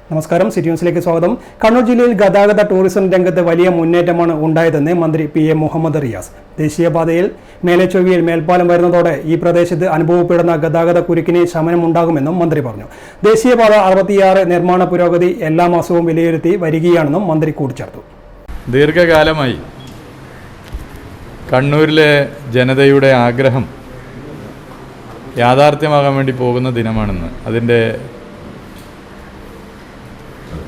നമസ്കാരം, സിറ്റി ന്യൂസിലേക്ക് സ്വാഗതം. കണ്ണൂർ ജില്ലയിൽ ഗതാഗത ടൂറിസം രംഗത്ത് വലിയ മുന്നേറ്റമാണ് ഉണ്ടായതെന്ന് മന്ത്രി PM മുഹമ്മദ് റിയാസ്. ദേശീയപാതയിൽ മേലെച്ചൊവ്വയിൽ മേൽപ്പാലം വരുന്നതോടെ ഈ പ്രദേശത്ത് അനുഭവപ്പെടുന്ന ഗതാഗത കുരുക്കിന് ശമനമുണ്ടാകുമെന്നും മന്ത്രി പറഞ്ഞു. ദേശീയപാത 66 നിർമ്മാണ പുരോഗതി എല്ലാ മാസവും വിലയിരുത്തി വരികയാണെന്നും മന്ത്രി കൂട്ടിച്ചേർത്തു. ദീർഘകാലമായി കണ്ണൂരിലെ ജനതയുടെ ആഗ്രഹം യാഥാർത്ഥ്യമാകാൻ വേണ്ടി പോകുന്ന ദിനമാണെന്ന് അതിൻ്റെ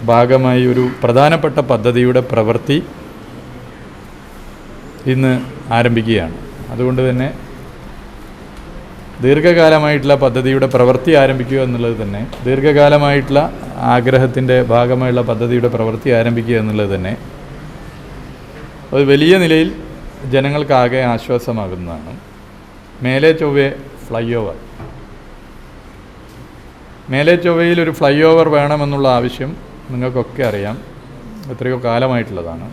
ഭാഗമായി ഒരു പ്രധാനപ്പെട്ട പദ്ധതിയുടെ പ്രവൃത്തി ഇന്ന് ആരംഭിക്കുകയാണ്. അതുകൊണ്ട് തന്നെ ദീർഘകാലമായിട്ടുള്ള പദ്ധതിയുടെ പ്രവൃത്തി ആരംഭിക്കുക എന്നുള്ളത് തന്നെ ദീർഘകാലമായിട്ടുള്ള ആഗ്രഹത്തിൻ്റെ ഭാഗമായുള്ള പദ്ധതിയുടെ പ്രവൃത്തി ആരംഭിക്കുക എന്നുള്ളത് തന്നെ ഒരു വലിയ നിലയിൽ ജനങ്ങൾക്കാകെ ആശ്വാസമാകുന്നതാണ്. മേലെ ചൊവ്വെ ഫ്ലൈ ഓവർ, മേലെ ചൊവ്വയിൽ ഒരു ഫ്ലൈ ഓവർ വേണമെന്നുള്ള ആവശ്യം നിങ്ങൾക്കൊക്കെ അറിയാം, എത്രയോ കാലമായിട്ടുള്ളതാണ്.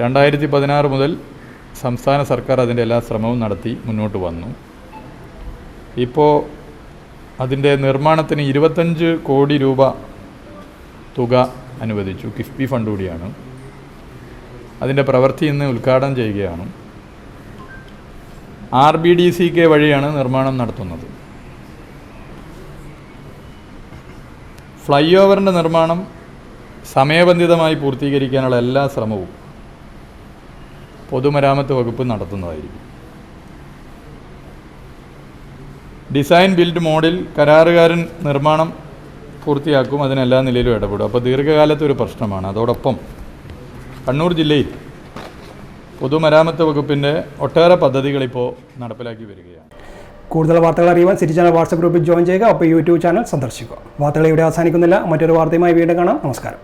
2016 മുതൽ സംസ്ഥാന സർക്കാർ അതിൻ്റെ എല്ലാ ശ്രമവും നടത്തി മുന്നോട്ട് വന്നു. ഇപ്പോൾ അതിൻ്റെ നിർമ്മാണത്തിന് 25 കോടി രൂപ തുക അനുവദിച്ചു. കിഫ്ബി ഫണ്ട് കൂടിയാണ്. അതിൻ്റെ പ്രവൃത്തി ഇന്ന് ഉദ്ഘാടനം ചെയ്യുകയാണ്. RBDCK വഴിയാണ് നിർമ്മാണം നടത്തുന്നത്. ഫ്ലൈ ഓവറിൻ്റെ നിർമ്മാണം സമയബന്ധിതമായി പൂർത്തീകരിക്കാനുള്ള എല്ലാ ശ്രമവും പൊതുമരാമത്ത് വകുപ്പ് നടത്തുന്നതായിരിക്കും. ഡിസൈൻ ബിൽഡ് മോഡിൽ കരാറുകാരൻ നിർമ്മാണം പൂർത്തിയാക്കും, അതിനെല്ലാ നിലയിലും ഇടപെടും. അപ്പോൾ ദീർഘകാലത്തെ ഒരു പ്രശ്നമാണ്. അതോടൊപ്പം കണ്ണൂർ ജില്ലയിൽ പൊതുമരാമത്ത് വകുപ്പിൻ്റെ ഒട്ടേറെ പദ്ധതികളിപ്പോൾ നടപ്പിലാക്കി വരികയാണ്. കൂടുതൽ വാർത്തകൾ അറിയുവാൻ സിറ്റി ചാനൽ വാട്സ്ആപ്പ് ഗ്രൂപ്പിൽ ജോയിൻ ചെയ്യുക. അപ്പോൾ YouTube ചാനൽ സന്ദർശിക്കുക. വാർത്തകൾ ഇവിടെ അവസാനിക്കുന്നില്ല. മറ്റൊരു വാർത്തയുമായി വീണ്ടും കാണാം. നമസ്കാരം.